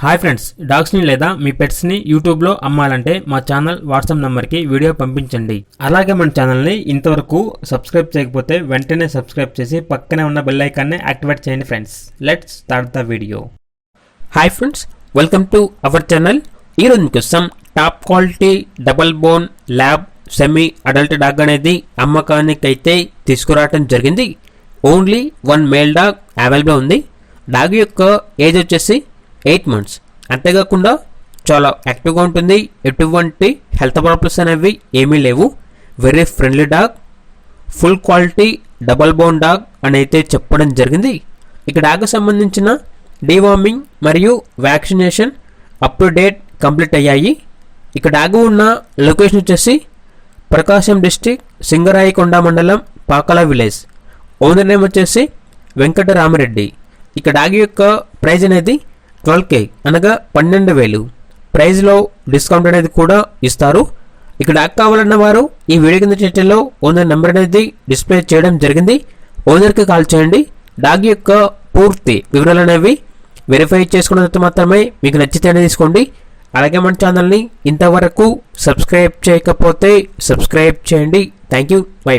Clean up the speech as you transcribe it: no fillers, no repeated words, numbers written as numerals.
Hi friends, డాగ్స్ని లేదా మీ పెట్స్ని యూట్యూబ్లో అమ్మాలంటే మా ఛానల్ వాట్సాప్ నెంబర్కి వీడియో పంపించండి. అలాగే మన ఛానల్ని ఇంతవరకు సబ్స్క్రైబ్ చేయకపోతే వెంటనే సబ్స్క్రైబ్ చేసి పక్కనే ఉన్న బెల్ ఐకాన్ని యాక్టివేట్ చేయండి friends. Let's start the video. Hi friends, welcome to our channel. ఈరోజు మీకోసం top quality double bone lab semi adult dog అనేది అమ్మకానికి అయితే తీసుకురావడం జరిగింది. ఓన్లీ 1 మేల్ డాగ్ అవైలబుల్ ఉంది. డాగ్ యొక్క ఏజ్ వచ్చేసి 8 months. అంతేకాకుండా చాలా యాక్టివ్గా ఉంటుంది. ఎటువంటి హెల్త్ ప్రాబ్లమ్స్ అనేవి ఏమీ లేవు. Very friendly dog, full quality double bone dog అని అయితే చెప్పడం జరిగింది. ఇక డాగ్కి సంబంధించిన డీవార్మింగ్ మరియు vaccination up to date complete అయ్యాయి. ఇక డాగ్ ఉన్న లొకేషన్ వచ్చేసి ప్రకాశం డిస్టిక్ సింగరాయకొండ మండలం పాకల విలేజ్. ఓనర్ నేమ్ వచ్చేసి వెంకటరామిరెడ్డి. ఇక డాగ్ యొక్క ప్రైజ్ అనేది 12K అనగా 12,000. ప్రైజ్లో డిస్కౌంట్ అనేది కూడా ఇస్తారు. ఇక్కడ డాగ్ కావాలన్న వారు ఈ వీడియో కింద టైటిల్లో ఓనర్ నెంబర్ అనేది డిస్ప్లే చేయడం జరిగింది. ఓనర్కి కాల్ చేయండి. డాగ్ యొక్క పూర్తి వివరాలు అనేవి వెరిఫై చేసుకున్న తర్వాత మాత్రమే మీకు నచ్చితేనే తీసుకోండి. అలాగే మన ఛానల్ని ఇంతవరకు సబ్స్క్రైబ్ చేయకపోతే సబ్స్క్రైబ్ చేయండి. Thank you. బై.